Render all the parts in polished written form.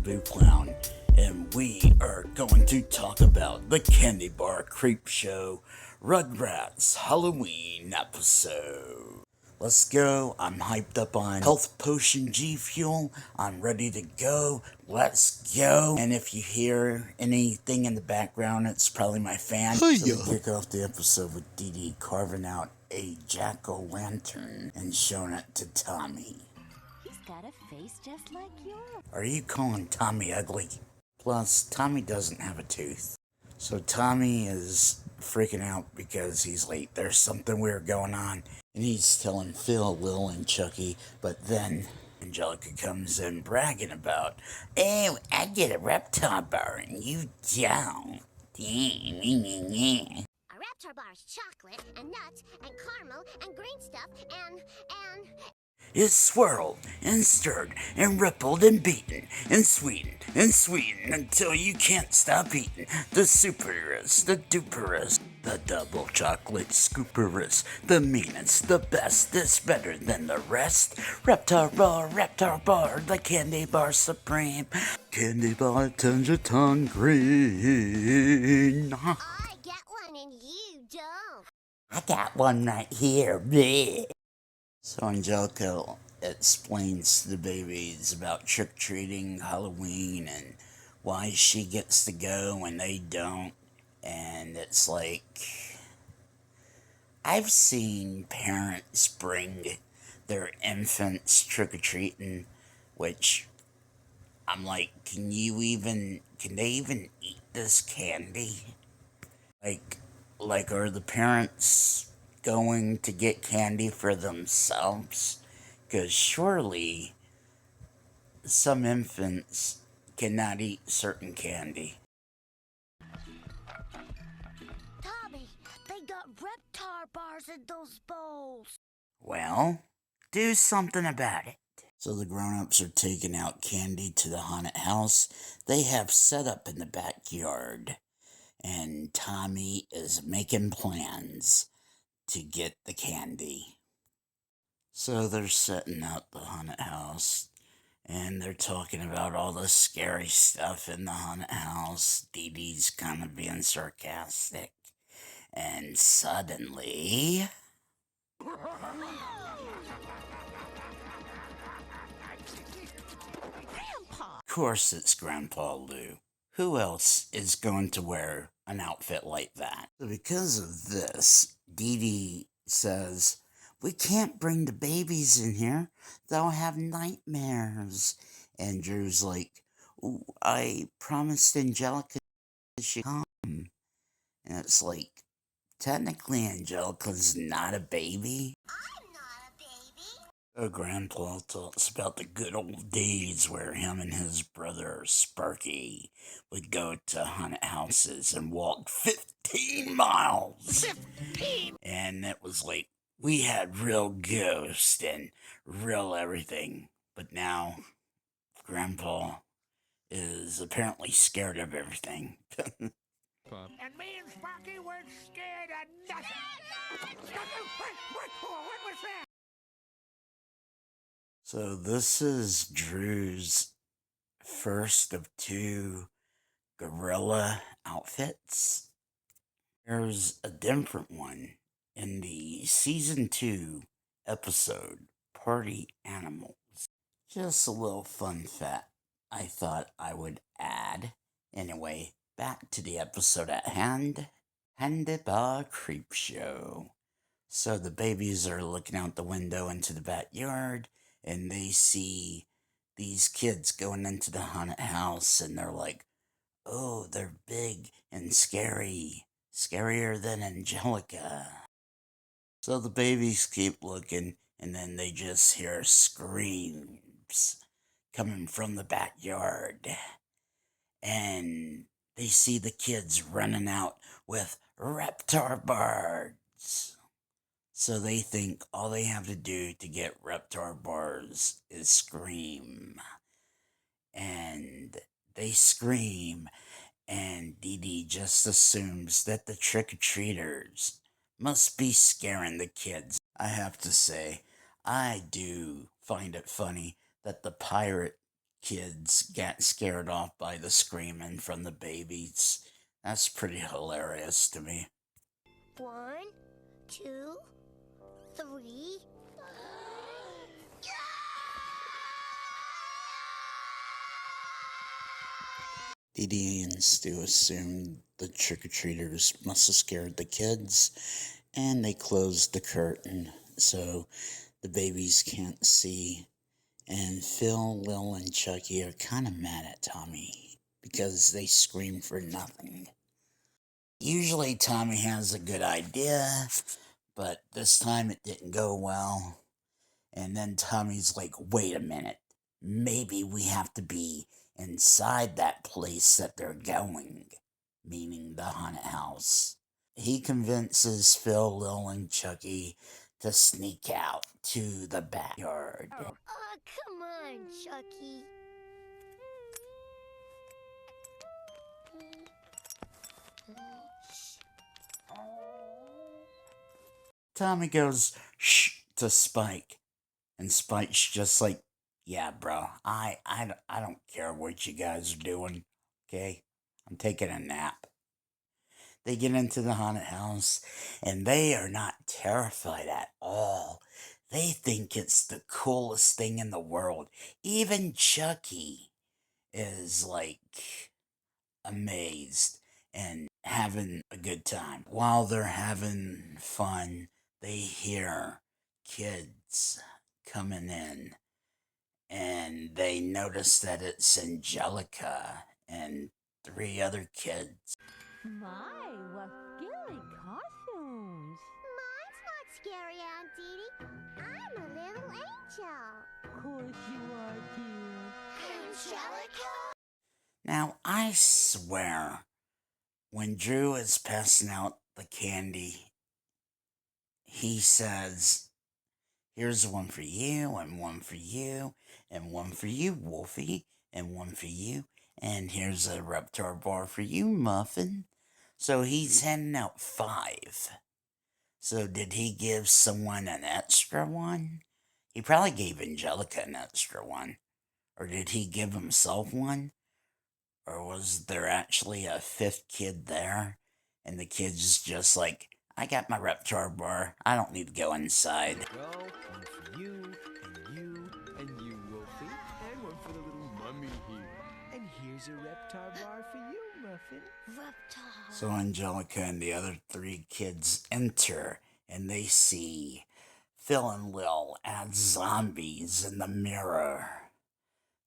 Boo Clown, and we are going to talk about the Candy Bar Creep Show Rugrats Halloween episode. Let's go. I'm hyped up on Health Potion G Fuel. I'm ready to go. Let's go. And if you hear anything in the background, it's probably my fan. So we kick off the episode with Dee Dee carving out a jack-o'-lantern and showing it to Tommy. He's got a face just like yours. Are you calling Tommy ugly? Plus, Tommy doesn't have a tooth. So Tommy is freaking out because he's late. There's something weird going on. And he's telling Phil, Lil, and Chucky. But then Angelica comes in bragging about, "Oh, I get a Reptar Bar and you don't." A Reptar Bar is chocolate and nuts and caramel and green stuff and... It swirled and stirred and rippled and beaten and sweetened until you can't stop eating. The superest, the duperest, the double chocolate scooperest, the meanest, the best, it's better than the rest. Reptar Bar, the candy bar supreme. Candy bar turns your tongue green. I get one and you don't. I got one right here, bleh. So Angelica explains to the babies about trick-or-treating, Halloween, and why she gets to go and they don't. And it's like, I've seen parents bring their infants trick-or-treating, which I'm like, can they even eat this candy? Like, are the parents going to get candy for themselves? Because surely some infants cannot eat certain candy. Tommy, they got Reptar Bars in those bowls. Well, do something about it. So the grown-ups are taking out candy to the haunted house they have set up in the backyard. And Tommy is making plans to get the candy. So they're setting up the haunted house, and they're talking about all the scary stuff in the haunted house. Dee Dee's kind of being sarcastic, and suddenly... Grandpa! Of course it's Grandpa Lou. Who else is going to wear an outfit like that? So because of this, Dee Dee says, "We can't bring the babies in here. They'll have nightmares." And Drew's like, "I promised Angelica she'd come." And it's like, technically Angelica's not a baby. I'm not a baby. So Grandpa talks about the good old days where him and his brother Sparky would go to haunted houses and walk 15 miles. 15? And it was like, we had real ghosts and real everything. But now, Grandpa is apparently scared of everything. And me and Sparky weren't scared of nothing. What was that? So this is Drew's first of 2 gorilla outfits. There's a different one in the season 2 episode, Party Animals. Just a little fun fact I thought I would add. Anyway, back to the episode at hand. Candy Bar Creep Show. So the babies are looking out the window into the backyard, and they see these kids going into the haunted house, and they're like, "Oh, they're big and scary. Scarier than Angelica." So the babies keep looking, and then they just hear screams coming from the backyard. And they see the kids running out with Reptar Bars. So they think all they have to do to get Reptar Bars is scream. And they scream, and Dee Dee just assumes that the trick-or-treaters must be scaring the kids. I have to say, I do find it funny that the pirate kids get scared off by the screaming from the babies. That's pretty hilarious to me. 1, 2, 3. Dee Dee and Stu assumed the trick-or-treaters must have scared the kids, and they closed the curtain so the babies can't see. And Phil, Lil, and Chucky are kind of mad at Tommy because they scream for nothing. Usually Tommy has a good idea, but this time it didn't go well. And then Tommy's like, wait a minute, maybe we have to be inside that place that they're going, meaning the haunted house. He convinces Phil, Lil, and Chucky to sneak out to the backyard. Oh, come on, Chucky. Tommy goes, shh, to Spike. And Spike's just like, yeah, bro, I don't care what you guys are doing, okay? I'm taking a nap. They get into the haunted house, and they are not terrified at all. They think it's the coolest thing in the world. Even Chucky is like amazed and having a good time. While they're having fun, they hear kids coming in, and they notice that it's Angelica and 3 other kids. My, what scary costumes! Mine's not scary, Aunt Dee Dee. I'm a little angel. Course you are, dear. Angelica? Now, I swear, when Drew is passing out the candy, he says, here's one for you, and one for you, and one for you, Wolfie, and one for you, and here's a Reptar Bar for you, Muffin. So he's handing out 5. So did he give someone an extra one? He probably gave Angelica an extra one. Or did he give himself one? Or was there actually a 5th kid there? And the kid's just like, I got my Reptar Bar. I don't need to go inside. Well, one for you, and you, Wolfie, and one for the little mummy here. And here's a Reptar Bar for you, Muffin. Reptar. So Angelica and the other 3 kids enter, and they see Phil and Lil as zombies in the mirror.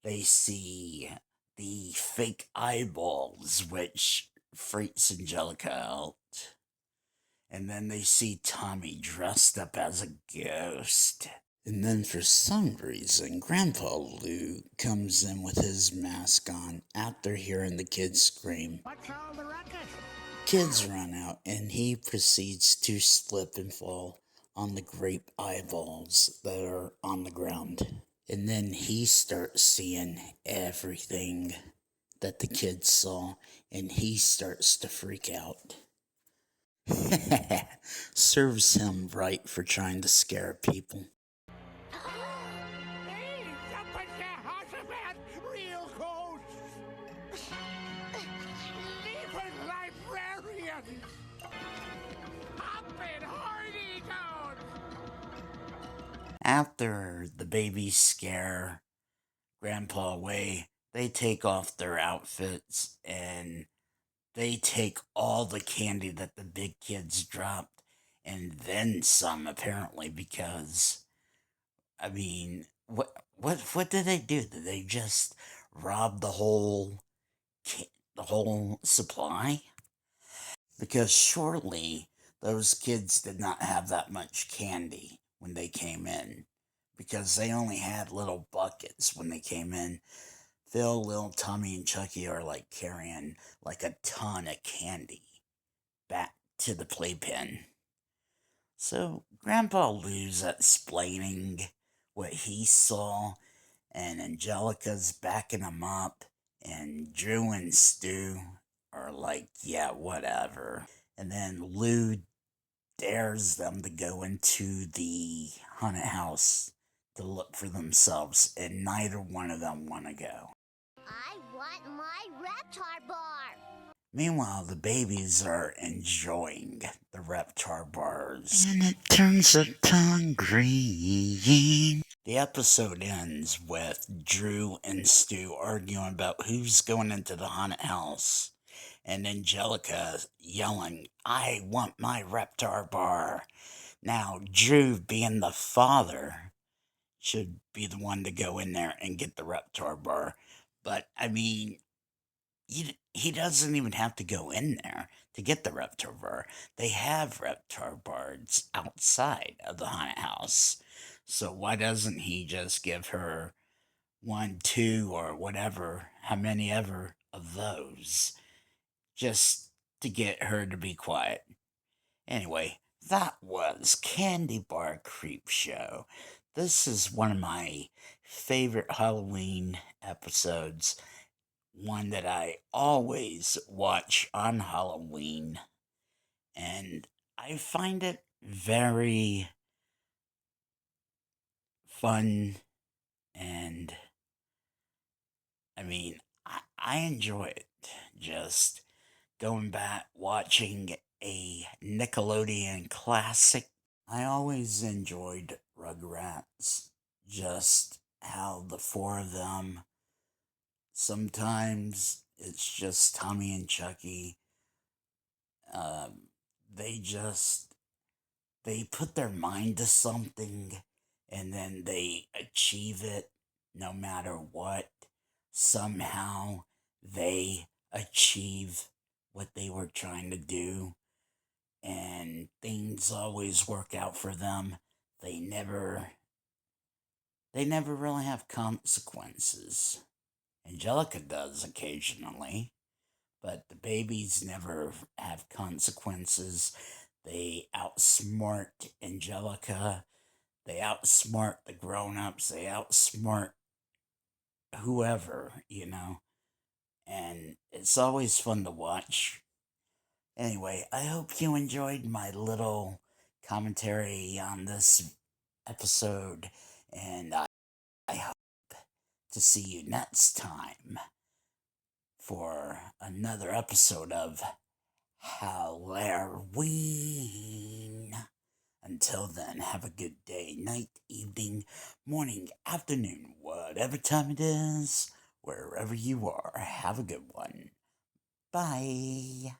They see the fake eyeballs, which freaks Angelica out. And then they see Tommy dressed up as a ghost. And then for some reason, Grandpa Lou comes in with his mask on after hearing the kids scream. What's all the ruckus? Kids run out, and he proceeds to slip and fall on the grape eyeballs that are on the ground. And then he starts seeing everything that the kids saw, and he starts to freak out. Serves him right for trying to scare people. Hey, something there, Hossaband! Real ghosts! Even librarians! Hoppin' hardy toads! After the babies scare Grandpa away, they take off their outfits and they take all the candy that the big kids dropped and then some, apparently, because I mean, what did they do? Did they just rob the whole supply? Because surely those kids did not have that much candy when they came in, because they only had little buckets when they came in. Phil, Lil, Tommy, and Chucky are like carrying like a ton of candy back to the playpen. So Grandpa Lou's explaining what he saw, and Angelica's backing him up, and Drew and Stu are like, yeah, whatever. And then Lou dares them to go into the haunted house to look for themselves, and neither one of them want to go. I want my Reptar Bar. Meanwhile, the babies are enjoying the Reptar bars. And it turns a tongue green. The episode ends with Drew and Stu arguing about who's going into the haunted house. And Angelica yelling, "I want my Reptar bar." Now, Drew, being the father, should be the one to go in there and get the Reptar bar. But, I mean, he doesn't even have to go in there to get the Reptar bar. They have Reptar bars outside of the haunted house. So why doesn't he just give her 1, 2, or whatever, how many ever of those, just to get her to be quiet? Anyway, that was Candy Bar Creep Show. This is one of my favorite Halloween episodes, one that I always watch on Halloween, and I find it very fun, and I mean, I enjoy it. Just going back, watching a Nickelodeon classic. I always enjoyed Rugrats, just how the four of them, sometimes it's just Tommy and Chucky. They just, they put their mind to something and then they achieve it no matter what. Somehow they achieve what they were trying to do, and things always work out for them. They never really have consequences. Angelica does occasionally, but the babies never have consequences. They outsmart Angelica. They outsmart the grown-ups. They outsmart whoever. And it's always fun to watch. Anyway, I hope you enjoyed my little commentary on this episode, and I hope to see you next time for another episode of Hallarween. Until then, have a good day, night, evening, morning, afternoon, whatever time it is, wherever you are. Have a good one. Bye.